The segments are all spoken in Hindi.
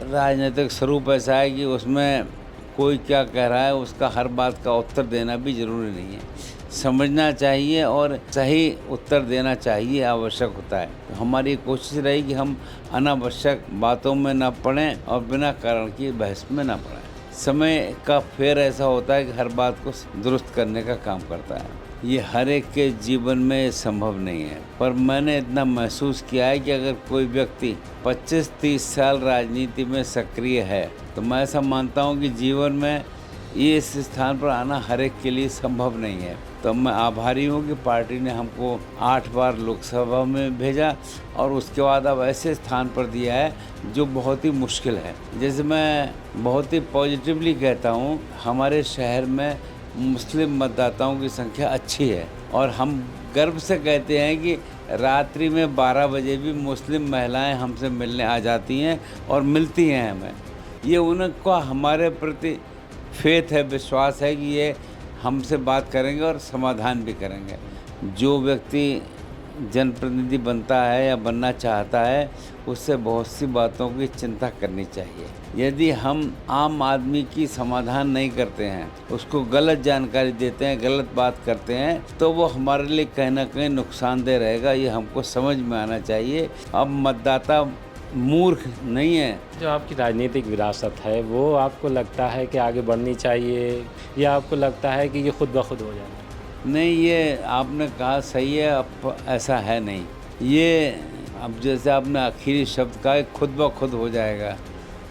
राजनीतिक स्वरूप ऐसा है कि उसमें कोई क्या कह रहा है उसका हर बात का उत्तर देना भी ज़रूरी नहीं है। समझना चाहिए और सही उत्तर देना चाहिए, आवश्यक होता है। तो हमारी कोशिश रही कि हम अनावश्यक बातों में ना पड़ें और बिना कारण की बहस में ना पड़ें। समय का फेर ऐसा होता है कि हर बात को दुरुस्त करने का काम करता है। ये हर एक के जीवन में संभव नहीं है, पर मैंने इतना महसूस किया है कि अगर कोई व्यक्ति 25-30 साल राजनीति में सक्रिय है तो मैं ऐसा मानता हूँ कि जीवन में ये इस स्थान पर आना हर एक के लिए संभव नहीं है। तो मैं आभारी हूँ कि पार्टी ने हमको 8 बार लोकसभा में भेजा और उसके बाद अब ऐसे स्थान पर दिया है जो बहुत ही मुश्किल है। जैसे मैं बहुत ही पॉजिटिवली कहता हूँ, हमारे शहर में मुस्लिम मतदाताओं की संख्या अच्छी है और हम गर्व से कहते हैं कि रात्रि में 12 बजे भी मुस्लिम महिलाएं हमसे मिलने आ जाती हैं और मिलती हैं हमें। ये उनका हमारे प्रति फेथ है, विश्वास है कि ये हमसे बात करेंगे और समाधान भी करेंगे। जो व्यक्ति जनप्रतिनिधि बनता है या बनना चाहता है, उससे बहुत सी बातों की चिंता करनी चाहिए। यदि हम आम आदमी की समाधान नहीं करते हैं, उसको गलत जानकारी देते हैं, गलत बात करते हैं, तो वो हमारे लिए कहीं ना कहीं नुकसानदेह रहेगा। ये हमको समझ में आना चाहिए। अब मतदाता मूर्ख नहीं है। जो आपकी राजनीतिक विरासत है वो आपको लगता है कि आगे बढ़नी चाहिए या आपको लगता है कि ये खुद ब खुद हो जाए? नहीं, ये आपने कहा सही है। अब ऐसा है नहीं। ये अब जैसे आपने आखिरी शब्द कहा खुद ब खुद हो जाएगा,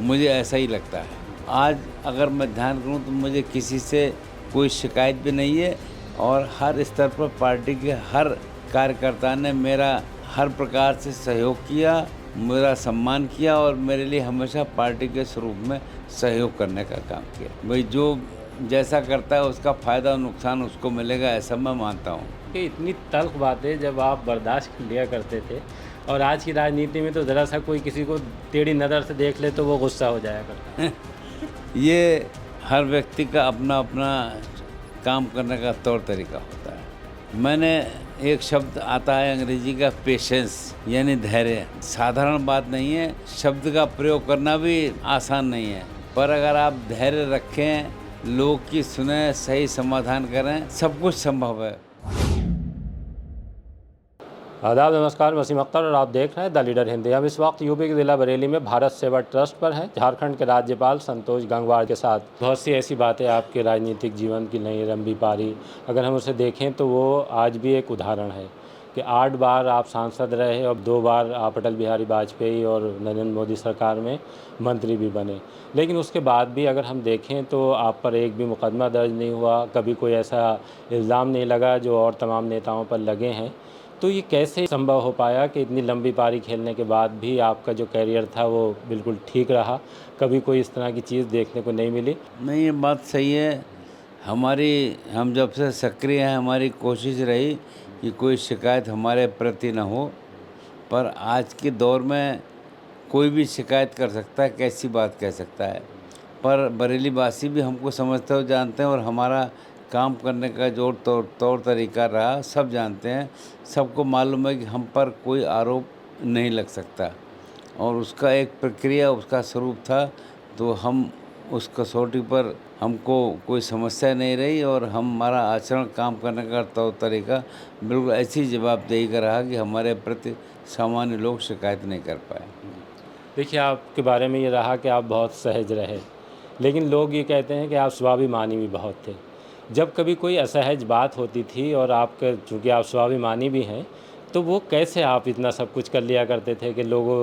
मुझे ऐसा ही लगता है। आज अगर मैं ध्यान करूं तो मुझे किसी से कोई शिकायत भी नहीं है और हर स्तर पर पार्टी के हर कार्यकर्ता ने मेरा हर प्रकार से सहयोग किया, मेरा सम्मान किया और मेरे लिए हमेशा पार्टी के स्वरूप में सहयोग करने का काम किया। भाई जो जैसा करता है उसका फ़ायदा और नुकसान उसको मिलेगा, ऐसा मैं मानता हूँ। कि इतनी तल्ख बातें जब आप बर्दाश्त लिया करते थे और आज की राजनीति में तो ज़रा सा कोई किसी को टेढ़ी नज़र से देख ले तो वो गुस्सा हो जाया करता है। ये हर व्यक्ति का अपना अपना काम करने का तौर तरीका होता है। मैंने एक शब्द आता है अंग्रेजी का, पेशेंस, यानी धैर्य। साधारण बात नहीं है, शब्द का प्रयोग करना भी आसान नहीं है, पर अगर आप धैर्य रखें, लोग की सुने, सही समाधान करें, सब कुछ संभव है। आदाब, नमस्कार। वसीम अख्तर और आप देख रहे हैं द लीडर हिंदी। हम इस वक्त यूपी के ज़िला बरेली में भारत सेवा ट्रस्ट पर हैं, झारखंड के राज्यपाल संतोष गंगवार के साथ। बहुत सी ऐसी बातें आपके राजनीतिक जीवन की नहीं लंबी पारी, अगर हम उसे देखें तो वो आज भी एक उदाहरण है कि 8 बार आप सांसद रहे और 2 बार आप अटल बिहारी वाजपेयी और नरेंद्र मोदी सरकार में मंत्री भी बने। लेकिन उसके बाद भी अगर हम देखें तो आप पर एक भी मुकदमा दर्ज नहीं हुआ, कभी कोई ऐसा इल्ज़ाम नहीं लगा जो और तमाम नेताओं पर लगे हैं। तो ये कैसे संभव हो पाया कि इतनी लंबी पारी खेलने के बाद भी आपका जो करियर था वो बिल्कुल ठीक रहा, कभी कोई इस तरह की चीज़ देखने को नहीं मिली? नहीं, ये बात सही है। हम जब से सक्रिय हैं, हमारी कोशिश रही कि कोई शिकायत हमारे प्रति न हो, पर आज के दौर में कोई भी शिकायत कर सकता है, कैसी बात कह सकता है। पर बरेली वासी भी हमको समझते हो जानते हैं और हमारा काम करने का जो तौर तरीका रहा सब जानते हैं। सबको मालूम है कि हम पर कोई आरोप नहीं लग सकता और उसका एक प्रक्रिया, उसका स्वरूप था। तो हम उस कसौटी पर हमको कोई समस्या नहीं रही और हमारा आचरण, काम करने का तौर तरीका बिल्कुल ऐसी जवाबदेही का रहा कि हमारे प्रति सामान्य लोग शिकायत नहीं कर पाए। देखिए, आपके बारे में ये रहा कि आप बहुत सहज रहे, लेकिन लोग ये कहते हैं कि आप स्वाभिमानी भी बहुत थे। जब कभी कोई असहज बात होती थी और आपके, चूँकि आप स्वाभिमानी भी हैं, तो वो कैसे आप इतना सब कुछ कर लिया करते थे कि लोगों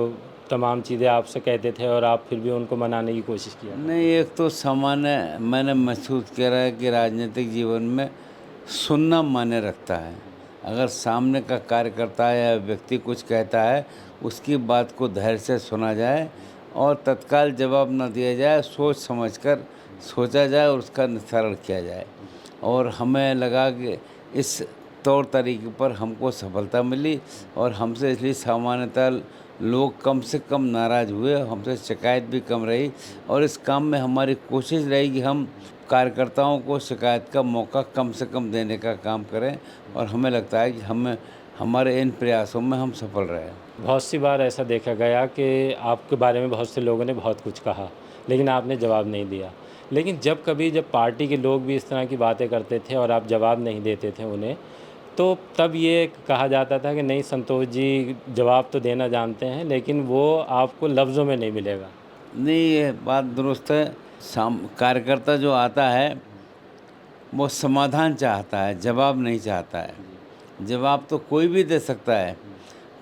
तमाम चीज़ें आपसे कहते थे और आप फिर भी उनको मनाने की कोशिश किया? नहीं, एक तो सामान्य मैंने महसूस किया है कि राजनीतिक जीवन में सुनना मायने रखता है। अगर सामने का कार्यकर्ता या व्यक्ति कुछ कहता है, उसकी बात को धैर्य से सुना जाए और तत्काल जवाब न दिया जाए, सोच समझकर सोचा जाए और उसका निस्तारण किया जाए। और हमें लगा कि इस तौर तरीके पर हमको सफलता मिली और हमसे इसलिए सामान्यतः लोग कम से कम नाराज़ हुए, हमसे शिकायत भी कम रही और इस काम में हमारी कोशिश रही कि हम कार्यकर्ताओं को शिकायत का मौका कम से कम देने का काम करें और हमें लगता है कि हमारे इन प्रयासों में हम सफल रहे। बहुत सी बार ऐसा देखा गया कि आपके बारे में बहुत से लोगों ने बहुत कुछ कहा, लेकिन आपने जवाब नहीं दिया। लेकिन जब पार्टी के लोग भी इस तरह की बातें करते थे और आप जवाब नहीं देते थे उन्हें, तो तब ये कहा जाता था कि नहीं, संतोष जी जवाब तो देना जानते हैं, लेकिन वो आपको लफ्ज़ों में नहीं मिलेगा। नहीं, ये बात दुरुस्त है। कार्यकर्ता जो आता है वो समाधान चाहता है, जवाब नहीं चाहता है। जवाब तो कोई भी दे सकता है,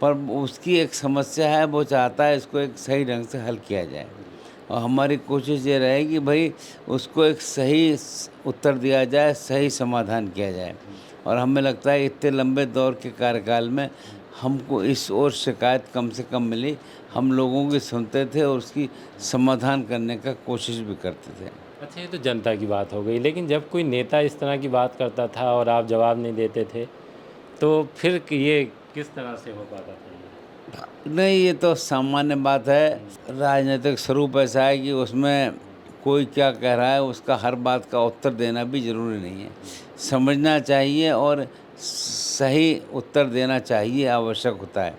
पर उसकी एक समस्या है, वो चाहता है इसको एक सही ढंग से हल किया जाए। और हमारी कोशिश ये रहेगी भाई उसको एक सही उत्तर दिया जाए, सही समाधान किया जाए। और हमें लगता है इतने लंबे दौर के कार्यकाल में हमको इस ओर शिकायत कम से कम मिली। हम लोगों की सुनते थे और उसकी समाधान करने का कोशिश भी करते थे। अच्छा, ये तो जनता की बात हो गई, लेकिन जब कोई नेता इस तरह की बात करता था और आप जवाब नहीं देते थे, तो फिर ये किस तरह से हो पाता था ये? नहीं, ये तो सामान्य बात है। राजनीतिक स्वरूप ऐसा है कि उसमें कोई क्या कह रहा है उसका हर बात का उत्तर देना भी ज़रूरी नहीं है। समझना चाहिए और सही उत्तर देना चाहिए, आवश्यक होता है।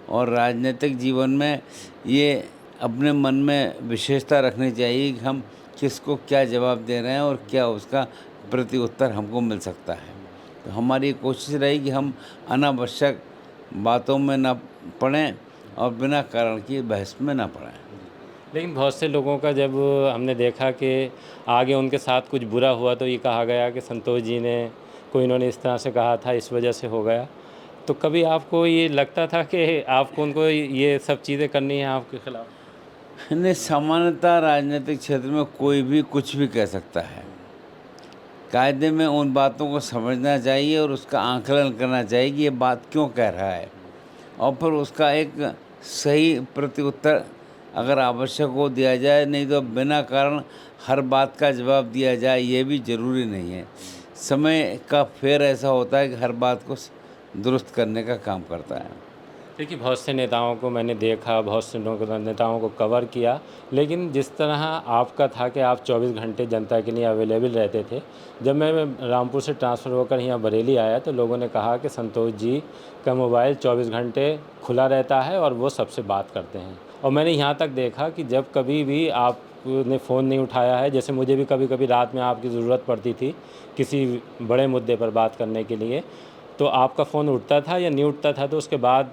और राजनीतिक जीवन में ये अपने मन में विशेषता रखनी चाहिए कि हम किसको क्या जवाब दे रहे हैं और क्या उसका प्रति उत्तर हमको मिल सकता है। तो हमारी कोशिश रही कि हम अनावश्यक बातों में ना पड़ें और बिना कारण की बहस में ना पड़ें। लेकिन बहुत से लोगों का जब हमने देखा कि आगे उनके साथ कुछ बुरा हुआ, तो ये कहा गया कि संतोष जी ने को इन्होंने इस तरह से कहा था, इस वजह से हो गया। तो कभी आपको ये लगता था कि आपको उनको ये सब चीज़ें करनी है आपके खिलाफ? नहीं, सामान्यतः राजनीतिक क्षेत्र में कोई भी कुछ भी कह सकता है। कायदे में उन बातों को समझना चाहिए और उसका आकलन करना चाहिए कि ये बात क्यों कह रहा है, और फिर उसका एक सही प्रत्युत्तर अगर आवश्यक हो दिया जाए। नहीं तो बिना कारण हर बात का जवाब दिया जाए ये भी ज़रूरी नहीं है। समय का फेर ऐसा होता है कि हर बात को दुरुस्त करने का काम करता है। देखिए, बहुत से नेताओं को मैंने देखा, बहुत से नेताओं को कवर किया, लेकिन जिस तरह आपका था कि आप 24 घंटे जनता के लिए अवेलेबल रहते थे। जब मैं रामपुर से ट्रांसफ़र होकर यहाँ बरेली आया, तो लोगों ने कहा कि संतोष जी का मोबाइल 24 घंटे खुला रहता है और वो सबसे बात करते हैं। और मैंने यहाँ तक देखा कि जब कभी भी आपने फ़ोन नहीं उठाया है, जैसे मुझे भी कभी कभी रात में आपकी ज़रूरत पड़ती थी किसी बड़े मुद्दे पर बात करने के लिए, तो आपका फ़ोन उठता था या नहीं उठता था, तो उसके बाद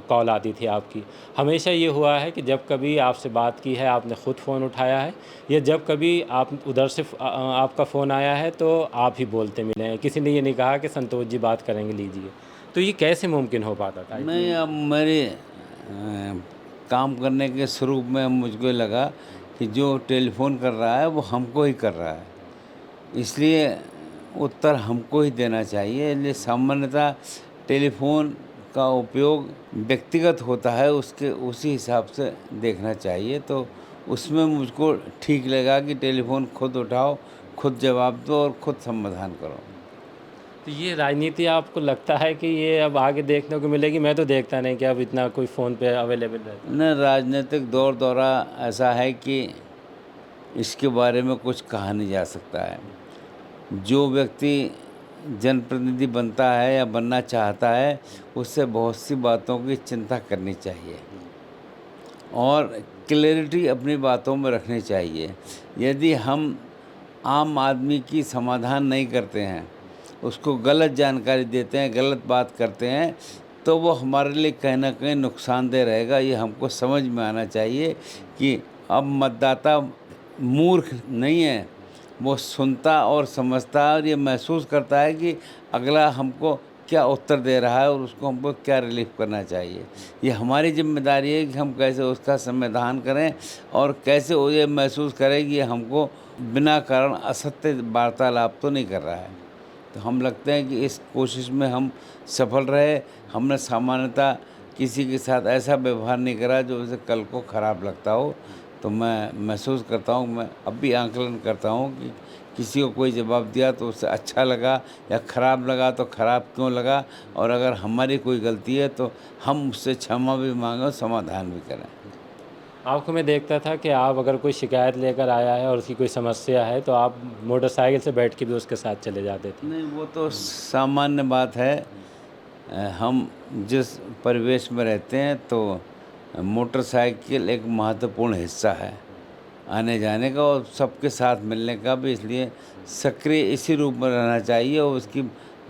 कॉल आती थी आपकी। हमेशा ये हुआ है कि जब कभी आपसे बात की है, आपने ख़ुद फ़ोन उठाया है, या जब कभी आप उधर से आपका फ़ोन आया है तो आप ही बोलते मिले हैं, किसी ने ये नहीं कहा कि संतोष जी बात करेंगे, लीजिए। तो ये कैसे मुमकिन हो पाता था? नहीं, अब मेरे काम करने के स्वरूप में मुझको लगा कि जो टेलीफोन कर रहा है वो हमको ही कर रहा है, इसलिए उत्तर हमको ही देना चाहिए। इसलिए सामान्यतः टेलीफोन का उपयोग व्यक्तिगत होता है, उसके उसी हिसाब से देखना चाहिए। तो उसमें मुझको ठीक लगा कि टेलीफोन खुद उठाओ, खुद जवाब दो और खुद समाधान करो। तो ये राजनीति आपको लगता है कि ये अब आगे देखने को मिलेगी? मैं तो देखता नहीं कि अब इतना कोई फ़ोन पे अवेलेबल रहता है। न, राजनीतिक दौर दौरा ऐसा है कि इसके बारे में कुछ कहा नहीं जा सकता है। जो व्यक्ति जनप्रतिनिधि बनता है या बनना चाहता है, उससे बहुत सी बातों की चिंता करनी चाहिए और क्लैरिटी अपनी बातों में रखनी चाहिए। यदि हम आम आदमी की समाधान नहीं करते हैं, उसको गलत जानकारी देते हैं, गलत बात करते हैं, तो वो हमारे लिए कहीं ना कहीं नुकसानदेह रहेगा। ये हमको समझ में आना चाहिए कि अब मतदाता मूर्ख नहीं है, वो सुनता और समझता है और ये महसूस करता है कि अगला हमको क्या उत्तर दे रहा है और उसको हमको क्या रिलीफ करना चाहिए। ये हमारी जिम्मेदारी है कि हम कैसे उसका समाधान करें और कैसे वो ये महसूस करें कि हमको बिना कारण असत्य वार्तालाप तो नहीं कर रहा है। तो हम लगते हैं कि इस कोशिश में हम सफल रहे। हमने सामान्यतः किसी के साथ ऐसा व्यवहार नहीं करा जो उसे कल को ख़राब लगता हो। तो मैं महसूस करता हूँ, मैं अब भी आंकलन करता हूँ कि किसी को कोई जवाब दिया तो उससे अच्छा लगा या ख़राब लगा तो ख़राब क्यों लगा, और अगर हमारी कोई गलती है तो हम उससे क्षमा भी मांगें और समाधान भी करें। आपको मैं देखता था कि आप अगर कोई शिकायत लेकर आया है और उसकी कोई समस्या है, तो आप मोटरसाइकिल से बैठ के भी उसके साथ चले जाते थे। नहीं, वो तो सामान्य बात है। हम जिस परिवेश में रहते हैं तो मोटरसाइकिल एक महत्वपूर्ण हिस्सा है आने जाने का और सबके साथ मिलने का भी, इसलिए सक्रिय इसी रूप में रहना चाहिए और उसकी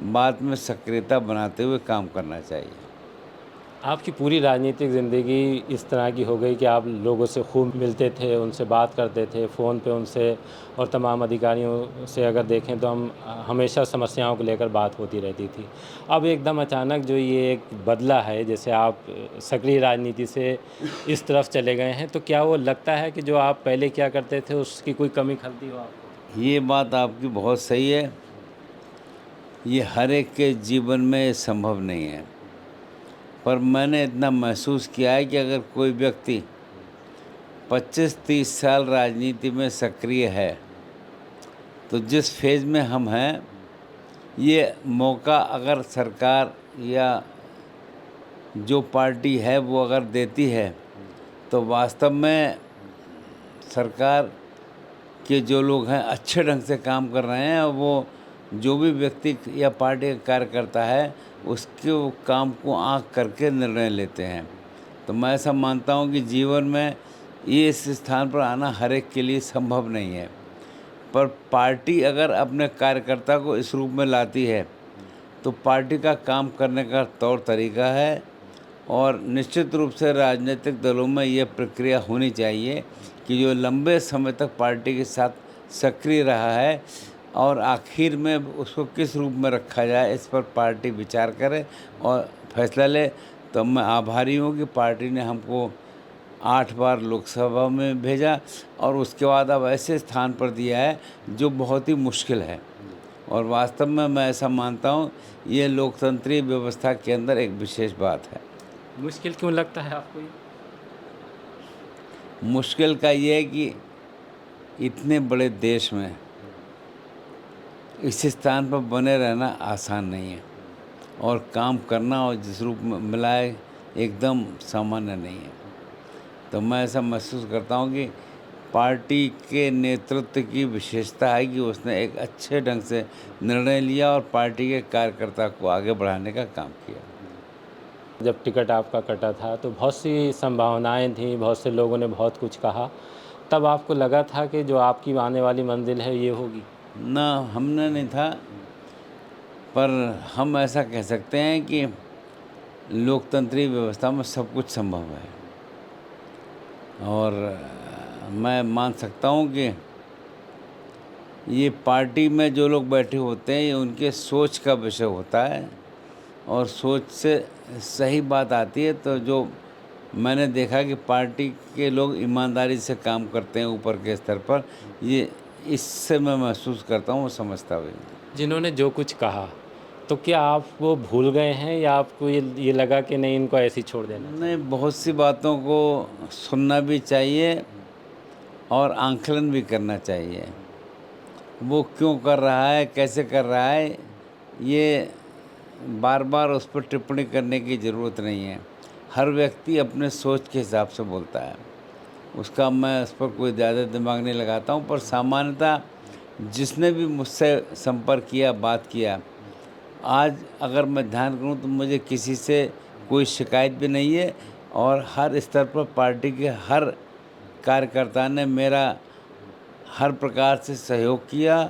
बात में सक्रियता बनाते हुए काम करना चाहिए। आपकी पूरी राजनीतिक ज़िंदगी इस तरह की हो गई कि आप लोगों से खूब मिलते थे, उनसे बात करते थे, फ़ोन पे उनसे, और तमाम अधिकारियों से अगर देखें तो हम हमेशा समस्याओं को लेकर बात होती रहती थी। अब एकदम अचानक जो ये एक बदला है, जैसे आप सक्रिय राजनीति से इस तरफ चले गए हैं, तो क्या वो लगता है कि जो आप पहले किया करते थे उसकी कोई कमी खलती हो आपको? ये बात आपकी बहुत सही है। ये हर एक के जीवन में संभव नहीं है, पर मैंने इतना महसूस किया है कि अगर कोई व्यक्ति 25-30 साल राजनीति में सक्रिय है, तो जिस फेज़ में हम हैं, ये मौका अगर सरकार या जो पार्टी है वो अगर देती है, तो वास्तव में सरकार के जो लोग हैं अच्छे ढंग से काम कर रहे हैं और वो जो भी व्यक्ति या पार्टी का कार्यकर्ता है उसके वो काम को आँख करके निर्णय लेते हैं। तो मैं ऐसा मानता हूँ कि जीवन में ये इस स्थान पर आना हर एक के लिए संभव नहीं है, पर पार्टी अगर अपने कार्यकर्ता को इस रूप में लाती है तो पार्टी का काम करने का तौर तरीका है और निश्चित रूप से राजनीतिक दलों में ये प्रक्रिया होनी चाहिए कि जो लंबे समय तक पार्टी के साथ सक्रिय रहा है और आखिर में उसको किस रूप में रखा जाए इस पर पार्टी विचार करे और फैसला ले। तो मैं आभारी हूँ कि पार्टी ने हमको 8 बार लोकसभा में भेजा और उसके बाद अब ऐसे स्थान पर दिया है जो बहुत ही मुश्किल है और वास्तव में मैं ऐसा मानता हूँ ये लोकतंत्रीय व्यवस्था के अंदर एक विशेष बात है। मुश्किल क्यों लगता है आपको ये? मुश्किल का ये है कि इतने बड़े देश में इस स्थान पर बने रहना आसान नहीं है और काम करना और जिस रूप में मिला है एकदम सामान्य नहीं है। तो मैं ऐसा महसूस करता हूँ कि पार्टी के नेतृत्व की विशेषता है कि उसने एक अच्छे ढंग से निर्णय लिया और पार्टी के कार्यकर्ता को आगे बढ़ाने का काम किया। जब टिकट आपका कटा था तो बहुत सी संभावनाएं थी, बहुत से लोगों ने बहुत कुछ कहा, तब आपको लगा था कि जो आपकी आने वाली मंजिल है ये होगी? ना हमने नहीं था, पर हम ऐसा कह सकते हैं कि लोकतंत्रीय व्यवस्था में सब कुछ संभव है और मैं मान सकता हूँ कि ये पार्टी में जो लोग बैठे होते हैं ये उनके सोच का विषय होता है और सोच से सही बात आती है। तो जो मैंने देखा कि पार्टी के लोग ईमानदारी से काम करते हैं ऊपर के स्तर पर, ये इससे मैं महसूस करता हूँ, वो समझता भी हूँ। जिन्होंने जो कुछ कहा, तो क्या आप वो भूल गए हैं या आपको ये लगा कि नहीं, इनको ऐसे ही छोड़ देना? नहीं, बहुत सी बातों को सुनना भी चाहिए और आंकलन भी करना चाहिए। वो क्यों कर रहा है, कैसे कर रहा है, ये बार बार उस पर टिप्पणी करने की ज़रूरत नहीं है। हर व्यक्ति अपने सोच के हिसाब से बोलता है, उसका मैं उस पर कोई ज़्यादा दिमाग नहीं लगाता हूँ। पर सामान्यतः जिसने भी मुझसे संपर्क किया, बात किया, आज अगर मैं ध्यान करूँ तो मुझे किसी से कोई शिकायत भी नहीं है और हर स्तर पर पार्टी के हर कार्यकर्ता ने मेरा हर प्रकार से सहयोग किया,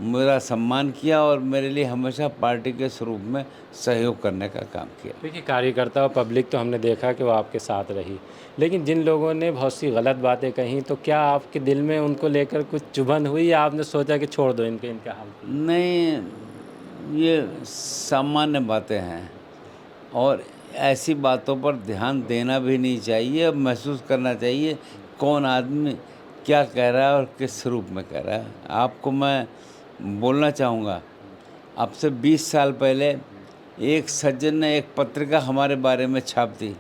मेरा सम्मान किया और मेरे लिए हमेशा पार्टी के स्वरूप में सहयोग करने का काम किया। देखिए, कार्यकर्ता और पब्लिक तो हमने देखा कि वो आपके साथ रही, लेकिन जिन लोगों ने बहुत सी गलत बातें कहीं, तो क्या आपके दिल में उनको लेकर कुछ चुभन हुई या आपने सोचा कि छोड़ दो इनका हाल? नहीं, ये सामान्य बातें हैं और ऐसी बातों पर ध्यान देना भी नहीं चाहिए। महसूस करना चाहिए कौन आदमी क्या कह रहा है और किस रूप में कह रहा है। आपको मैं बोलना चाहूँगा, अब से 20 साल पहले एक सज्जन ने एक पत्रिका हमारे बारे में छाप दी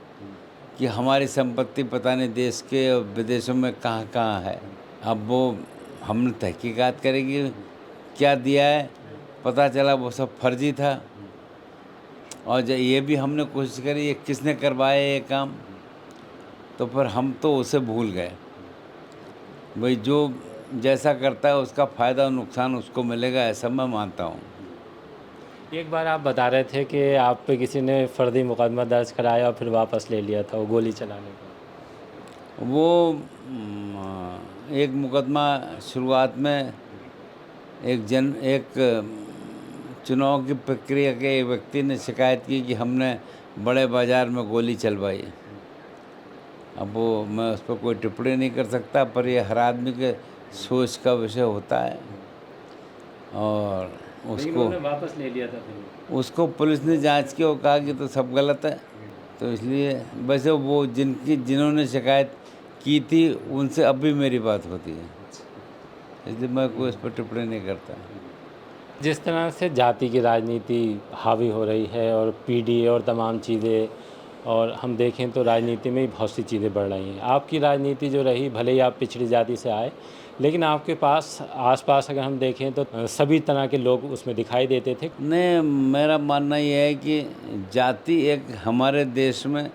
कि हमारी संपत्ति पता नहीं देश के और विदेशों में कहाँ कहाँ है। अब वो हमने तहकीकात करेगी क्या दिया है, पता चला वो सब फर्जी था और ये भी हमने कोशिश करी ये किसने करवाया ये काम, तो फिर हम तो उसे भूल गए। भाई जो जैसा करता है उसका फ़ायदा और नुकसान उसको मिलेगा, ऐसा मैं मानता हूँ। एक बार आप बता रहे थे कि आप पे किसी ने फर्जी मुकदमा दर्ज कराया और फिर वापस ले लिया था वो गोली चलाने का। वो एक मुकदमा शुरुआत में एक चुनाव की प्रक्रिया के एक व्यक्ति ने शिकायत की कि हमने बड़े बाज़ार में गोली चलवाई। अब वो मैं उस पर कोई टिप्पणी नहीं कर सकता, पर ये हर आदमी के सोच का विषय होता है। और लेकिन उसको उन्होंने वापस ले लिया था फिर। उसको पुलिस ने जांच की और कहा कि तो सब गलत है। तो इसलिए वैसे वो जिन्होंने शिकायत की थी उनसे अब भी मेरी बात होती है, इसलिए मैं कोई इस पर टिप्पणी नहीं करता। जिस तरह से जाति की राजनीति हावी हो रही है और पीडीए और तमाम चीज़ें, और हम देखें तो राजनीति में ही बहुत सी चीज़ें बढ़ रही हैं। आपकी राजनीति जो रही, भले ही आप पिछड़ी जाति से आए, लेकिन आपके पास आसपास अगर हम देखें तो सभी तरह के लोग उसमें दिखाई देते थे। नहीं, मेरा मानना यह है कि जाति एक हमारे देश में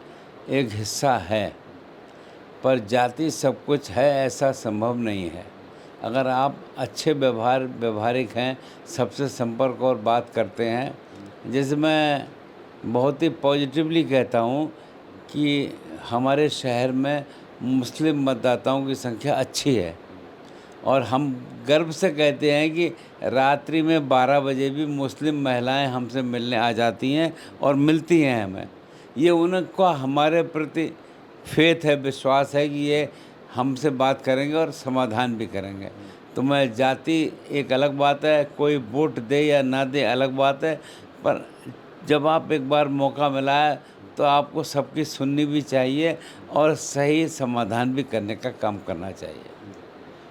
एक हिस्सा है, पर जाति सब कुछ है ऐसा संभव नहीं है। अगर आप अच्छे व्यवहारिक हैं, सबसे संपर्क और बात करते हैं, जैसे मैं बहुत ही पॉजिटिवली कहता हूँ कि हमारे शहर में मुस्लिम मतदाताओं की संख्या अच्छी है, और हम गर्व से कहते हैं कि रात्रि में 12 बजे भी मुस्लिम महिलाएं हमसे मिलने आ जाती हैं और मिलती हैं हमें। ये उनका हमारे प्रति फेथ है, विश्वास है कि ये हमसे बात करेंगे और समाधान भी करेंगे। तो मैं जाति एक अलग बात है, कोई वोट दे या ना दे अलग बात है, पर जब आप एक बार मौका मिला है तो आपको सबकी सुननी भी चाहिए और सही समाधान भी करने का काम करना चाहिए।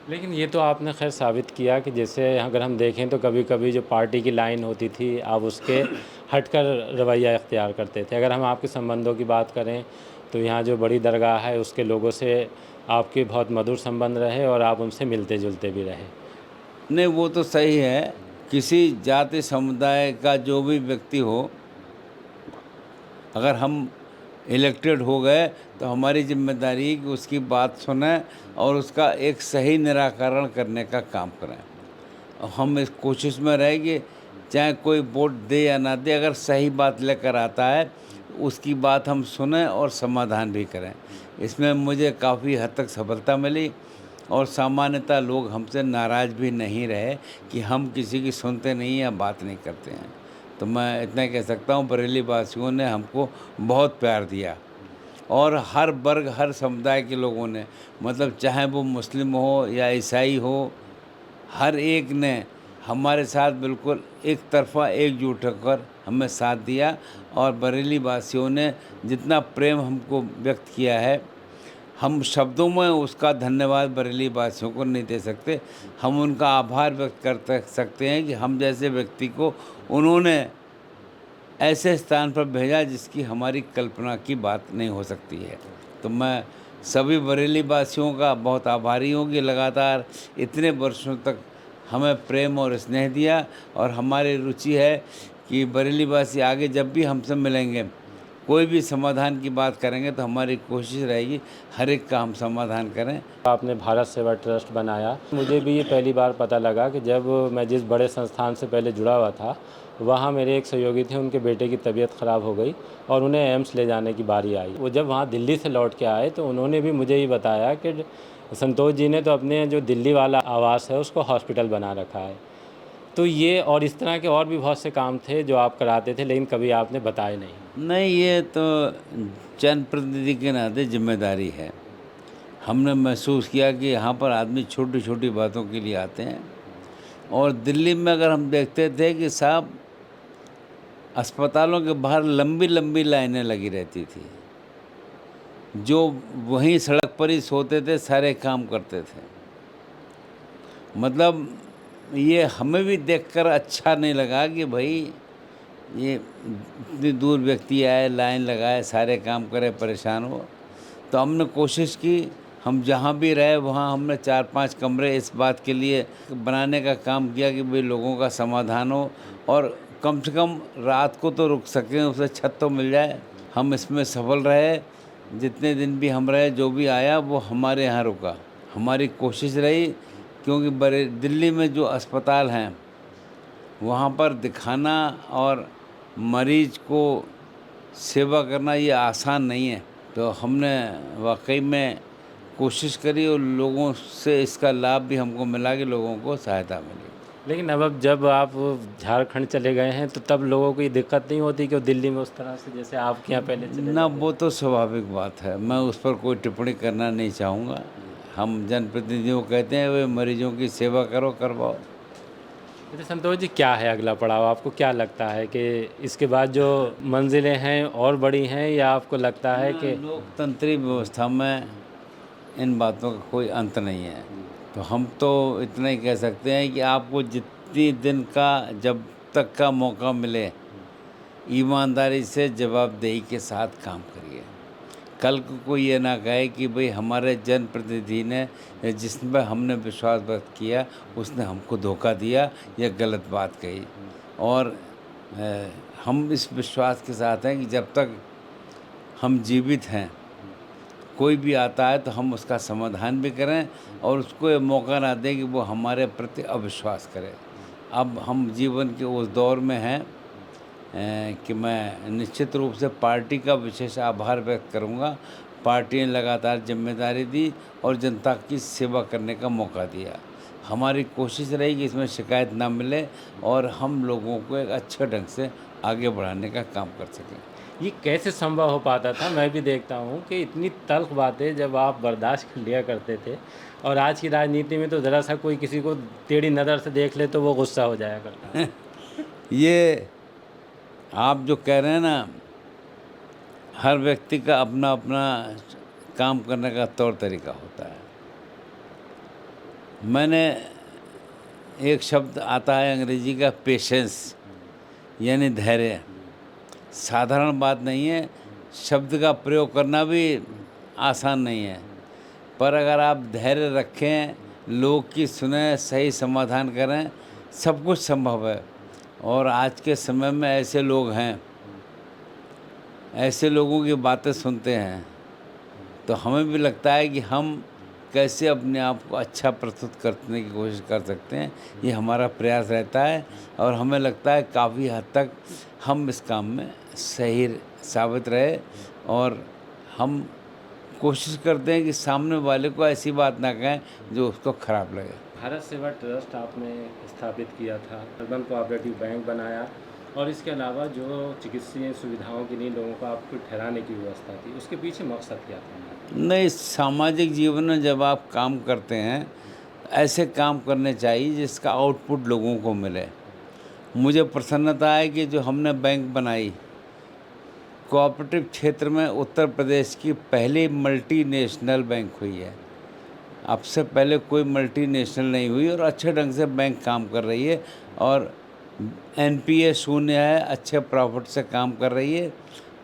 लेकिन ये तो आपने खैर साबित किया कि जैसे अगर हम देखें तो कभी कभी जो पार्टी की लाइन होती थी आप उसके हटकर रवैया इख्तियार करते थे। अगर हम आपके संबंधों की बात करें तो यहाँ जो बड़ी दरगाह है उसके लोगों से आपके बहुत मधुर संबंध रहे और आप उनसे मिलते जुलते भी रहे। नहीं, वो तो सही है। किसी जाति समुदाय का जो भी व्यक्ति हो, अगर हम इलेक्टेड हो गए तो हमारी जिम्मेदारी कि उसकी बात सुनें और उसका एक सही निराकरण करने का काम करें। और हम इस कोशिश में रहे कि चाहे कोई वोट दे या ना दे, अगर सही बात लेकर आता है उसकी बात हम सुनें और समाधान भी करें। इसमें मुझे काफ़ी हद तक सफलता मिली और सामान्यतः लोग हमसे नाराज़ भी नहीं रहे कि हम किसी की सुनते नहीं या बात नहीं करते हैं। तो मैं इतना कह सकता हूँ, बरेली वासियों ने हमको बहुत प्यार दिया, और हर वर्ग हर समुदाय के लोगों ने, मतलब चाहे वो मुस्लिम हो या ईसाई हो, हर एक ने हमारे साथ बिल्कुल एक तरफ़ा एकजुट होकर हमें साथ दिया। और बरेली वासियों ने जितना प्रेम हमको व्यक्त किया है, हम शब्दों में उसका धन्यवाद बरेली वासियों को नहीं दे सकते। हम उनका आभार व्यक्त कर सकते हैं कि हम जैसे व्यक्ति को उन्होंने ऐसे स्थान पर भेजा जिसकी हमारी कल्पना की बात नहीं हो सकती है। तो मैं सभी बरेली वासियों का बहुत आभारी हूँ कि लगातार इतने वर्षों तक हमें प्रेम और स्नेह दिया, और हमारी रुचि है कि बरेली वासी आगे जब भी हमसे मिलेंगे, कोई भी समाधान की बात करेंगे तो हमारी कोशिश रहेगी हर एक का हम समाधान करें। आपने भारत सेवा ट्रस्ट बनाया, मुझे भी ये पहली बार पता लगा कि जब मैं जिस बड़े संस्थान से पहले जुड़ा हुआ था वहाँ मेरे एक सहयोगी थे, उनके बेटे की तबीयत ख़राब हो गई और उन्हें एम्स ले जाने की बारी आई। वो जब वहाँ दिल्ली से लौट के आए तो उन्होंने भी मुझे ही बताया कि संतोष जी ने तो अपने जो दिल्ली वाला आवास है उसको हॉस्पिटल बना रखा है। तो ये और इस तरह के और भी बहुत से काम थे जो आप कराते थे, लेकिन कभी आपने बताए नहीं। नहीं, ये तो जनप्रतिनिधि के नाते जिम्मेदारी है। हमने महसूस किया कि यहाँ पर आदमी छोटी छोटी बातों के लिए आते हैं, और दिल्ली में अगर हम देखते थे कि साहब अस्पतालों के बाहर लंबी लंबी लाइनें लगी रहती थी, जो वहीं सड़क पर ही सोते थे, सारे काम करते थे। मतलब ये हमें भी देखकर अच्छा नहीं लगा कि भाई ये इतनी दूर व्यक्ति आए, लाइन लगाए, सारे काम करे, परेशान हो। तो हमने कोशिश की, हम जहाँ भी रहे वहाँ हमने 4-5 कमरे इस बात के लिए बनाने का काम किया कि भाई लोगों का समाधान हो, और कम से कम रात को तो रुक सकें, उसे छत तो मिल जाए। हम इसमें सफल रहे। जितने दिन भी हम रहे, जो भी आया वो हमारे यहाँ रुका। हमारी कोशिश रही, क्योंकि बड़े दिल्ली में जो अस्पताल हैं वहाँ पर दिखाना और मरीज को सेवा करना ये आसान नहीं है। तो हमने वाकई में कोशिश करी और लोगों से इसका लाभ भी हमको मिला कि लोगों को सहायता मिली। लेकिन अब जब आप झारखंड चले गए हैं तो तब लोगों को ये दिक्कत नहीं होती कि वो दिल्ली में उस तरह से जैसे आपके यहाँ पहले चले ना, जाते वो तो स्वाभाविक बात है, मैं उस पर कोई टिप्पणी करना नहीं चाहूँगा। हम जनप्रतिनिधियों को कहते हैं वे मरीजों की सेवा करो, करवाओ। अच्छा संतोष जी, क्या है अगला पड़ाव? आपको क्या लगता है कि इसके बाद जो मंजिलें हैं और बड़ी हैं, या आपको लगता है कि लोकतंत्री व्यवस्था में इन बातों का कोई अंत नहीं है। तो हम तो इतना ही कह सकते हैं कि आपको जितनी दिन का जब तक का मौका मिले, ईमानदारी से जवाबदेही के साथ काम करिए। कल को कोई ये ना कहे कि भाई हमारे जनप्रतिनिधि ने, जिस पर हमने विश्वास व्यक्त किया, उसने हमको धोखा दिया या गलत बात कही। और हम इस विश्वास के साथ हैं कि जब तक हम जीवित हैं, कोई भी आता है तो हम उसका समाधान भी करें और उसको ये मौका ना दें कि वो हमारे प्रति अविश्वास करे। अब हम जीवन के उस दौर में हैं कि मैं निश्चित रूप से पार्टी का विशेष आभार व्यक्त करूंगा। पार्टी ने लगातार जिम्मेदारी दी और जनता की सेवा करने का मौका दिया। हमारी कोशिश रही कि इसमें शिकायत ना मिले और हम लोगों को एक अच्छे ढंग से आगे बढ़ाने का काम कर सकें। ये कैसे संभव हो पाता था? मैं भी देखता हूँ कि इतनी तल्ख बातें जब आप बर्दाश्त कर लिया करते थे, और आज की राजनीति में तो ज़रा सा कोई किसी को टेढ़ी नज़र से देख ले तो वो गुस्सा हो जाया करता है। ये आप जो कह रहे हैं ना, हर व्यक्ति का अपना अपना काम करने का तौर तरीका होता है। मैंने एक शब्द आता है अंग्रेजी का, पेशेंस, यानी धैर्य। साधारण बात नहीं है, शब्द का प्रयोग करना भी आसान नहीं है, पर अगर आप धैर्य रखें, लोग की सुने, सही समाधान करें, सब कुछ संभव है। और आज के समय में ऐसे लोग हैं, ऐसे लोगों की बातें सुनते हैं, तो हमें भी लगता है कि हम कैसे अपने आप को अच्छा प्रस्तुत करने की कोशिश कर सकते हैं। ये हमारा प्रयास रहता है और हमें लगता है काफ़ी हद तक हम इस काम में सही साबित रहे और हम कोशिश करते हैं कि सामने वाले को ऐसी बात ना कहें जो उसको ख़राब लगे। भारत सेवा ट्रस्ट आपने स्थापित किया था, अर्बन कोऑपरेटिव बैंक बनाया, और इसके अलावा जो चिकित्सीय सुविधाओं के लिए लोगों को आपको ठहराने की व्यवस्था थी, उसके पीछे मकसद क्या था? नहीं, सामाजिक जीवन में जब आप काम करते हैं, ऐसे काम करने चाहिए जिसका आउटपुट लोगों को मिले। मुझे प्रसन्नता है कि जो हमने बैंक बनाई, कोऑपरेटिव क्षेत्र में उत्तर प्रदेश की पहली मल्टीनेशनल बैंक हुई है। अब से पहले कोई मल्टीनेशनल नहीं हुई और अच्छे ढंग से बैंक काम कर रही है और एनपीए शून्य है, अच्छे प्रॉफिट से काम कर रही है।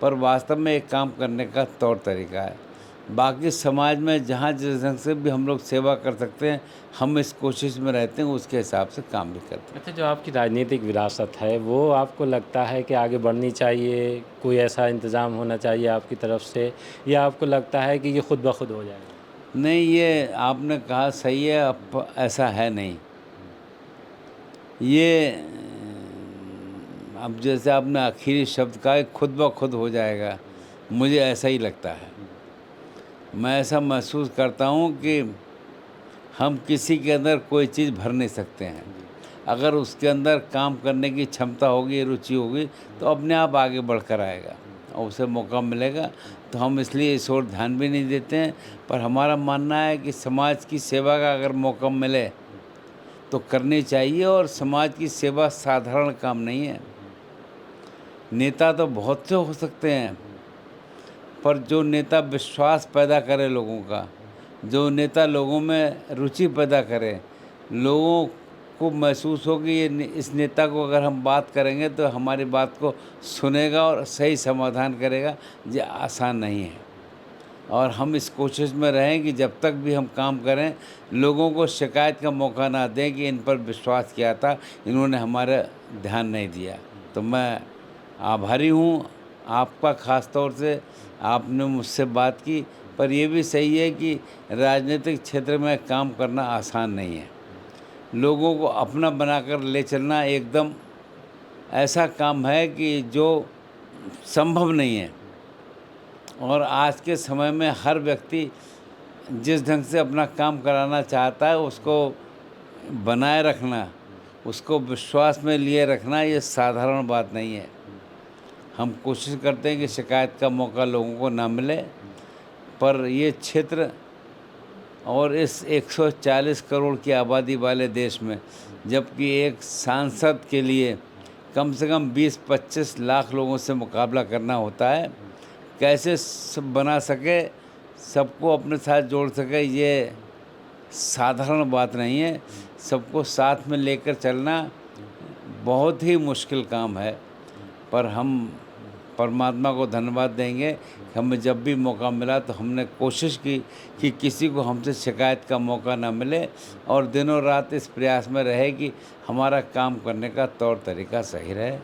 पर वास्तव में एक काम करने का तौर तरीका है। बाकी समाज में जहाँ जिस ढंग से भी हम लोग सेवा कर सकते हैं, हम इस कोशिश में रहते हैं, उसके हिसाब से काम भी करते हैं। अच्छा, जो आपकी राजनीतिक विरासत है वो आपको लगता है कि आगे बढ़नी चाहिए? कोई ऐसा इंतज़ाम होना चाहिए आपकी तरफ से, या आपको लगता है कि ये खुद ब खुद हो जाएगा? नहीं, ये आपने कहा सही है, अब ऐसा है नहीं। ये अब जैसे आपने आखिरी शब्द कहा, खुद ब खुद हो जाएगा, मुझे ऐसा ही लगता है। मैं ऐसा महसूस करता हूँ कि हम किसी के अंदर कोई चीज़ भर नहीं सकते हैं। अगर उसके अंदर काम करने की क्षमता होगी, रुचि होगी, तो अपने आप आगे बढ़कर आएगा और उसे मौका मिलेगा। तो हम इसलिए इस ओर ध्यान भी नहीं देते हैं, पर हमारा मानना है कि समाज की सेवा का अगर मौका मिले तो करनी चाहिए। और समाज की सेवा साधारण काम नहीं है। नेता तो बहुत से हो सकते हैं, पर जो नेता विश्वास पैदा करे लोगों का, जो नेता लोगों में रुचि पैदा करे, लोगों को महसूस हो कि ये इस नेता को अगर हम बात करेंगे तो हमारी बात को सुनेगा और सही समाधान करेगा, ये आसान नहीं है। और हम इस कोशिश में रहें कि जब तक भी हम काम करें, लोगों को शिकायत का मौका ना दें कि इन पर विश्वास किया था, इन्होंने हमारा ध्यान नहीं दिया। तो मैं आभारी हूँ आपका, ख़ास तौर से आपने मुझसे बात की। पर यह भी सही है कि राजनीतिक क्षेत्र में काम करना आसान नहीं है। लोगों को अपना बनाकर ले चलना एकदम ऐसा काम है कि जो संभव नहीं है। और आज के समय में हर व्यक्ति जिस ढंग से अपना काम कराना चाहता है उसको बनाए रखना, उसको विश्वास में लिए रखना, ये साधारण बात नहीं है। हम कोशिश करते हैं कि शिकायत का मौका लोगों को ना मिले, पर ये क्षेत्र और इस 140 करोड़ की आबादी वाले देश में, जबकि एक सांसद के लिए कम से कम 20-25 लाख लोगों से मुकाबला करना होता है, कैसे सब बना सके, सबको अपने साथ जोड़ सके, ये साधारण बात नहीं है। सबको साथ में लेकर चलना बहुत ही मुश्किल काम है, पर हम परमात्मा को धन्यवाद देंगे कि हमें जब भी मौका मिला तो हमने कोशिश की कि किसी को हमसे शिकायत का मौका ना मिले, और दिनों रात इस प्रयास में रहे कि हमारा काम करने का तौर तरीका सही रहे।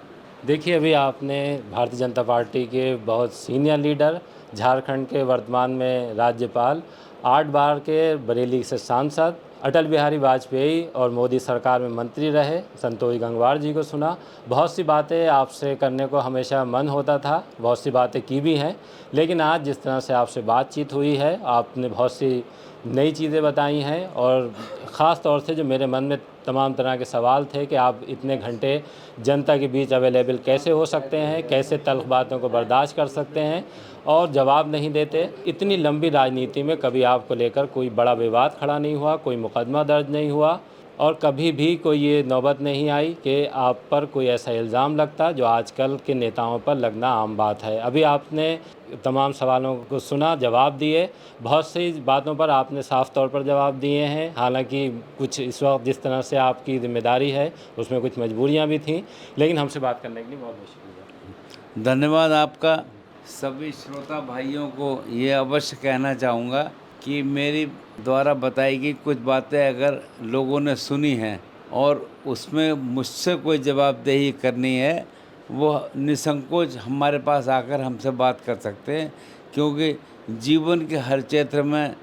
देखिए, अभी आपने भारतीय जनता पार्टी के बहुत सीनियर लीडर, झारखंड के वर्तमान में राज्यपाल, 8 बार के बरेली से सांसद, अटल बिहारी वाजपेयी और मोदी सरकार में मंत्री रहे संतोष गंगवार जी को सुना। बहुत सी बातें आपसे करने को हमेशा मन होता था, बहुत सी बातें की भी हैं, लेकिन आज जिस तरह से आपसे बातचीत हुई है, आपने बहुत सी नई चीज़ें बताई हैं, और ख़ास तौर से जो मेरे मन में तमाम तरह के सवाल थे कि आप इतने घंटे जनता के बीच अवेलेबल कैसे हो सकते हैं, कैसे तल्ख़ बातों को बर्दाश्त कर सकते हैं और जवाब नहीं देते। इतनी लंबी राजनीति में कभी आपको लेकर कोई बड़ा विवाद खड़ा नहीं हुआ, कोई मुकदमा दर्ज नहीं हुआ, और कभी भी कोई ये नौबत नहीं आई कि आप पर कोई ऐसा इल्ज़ाम लगता जो आजकल के नेताओं पर लगना आम बात है। अभी आपने तमाम सवालों को सुना, जवाब दिए, बहुत सी बातों पर आपने साफ़ तौर पर जवाब दिए हैं। हालांकि कुछ इस वक्त जिस तरह से आपकी जिम्मेदारी है उसमें कुछ मजबूरियां भी थीं, लेकिन हमसे बात करने के लिए बहुत बहुत शुक्रिया। धन्यवाद आपका। सभी श्रोता भाइयों को ये अवश्य कहना चाहूँगा कि मेरी द्वारा बताई गई कुछ बातें अगर लोगों ने सुनी हैं और उसमें मुझसे कोई जवाबदेही करनी है, वो निसंकोच हमारे पास आकर हमसे बात कर सकते हैं, क्योंकि जीवन के हर क्षेत्र में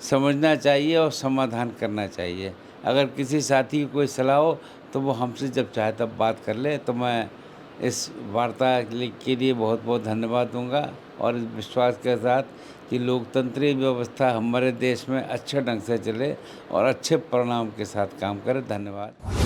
समझना चाहिए और समाधान करना चाहिए। अगर किसी साथी की कोई सलाह हो तो वो हमसे जब चाहे तब बात कर ले। तो मैं इस वार्ता के लिए बहुत बहुत धन्यवाद दूंगा, और इस विश्वास के साथ कि लोकतंत्रीय व्यवस्था हमारे देश में अच्छे ढंग से चले और अच्छे परिणाम के साथ काम करे। धन्यवाद।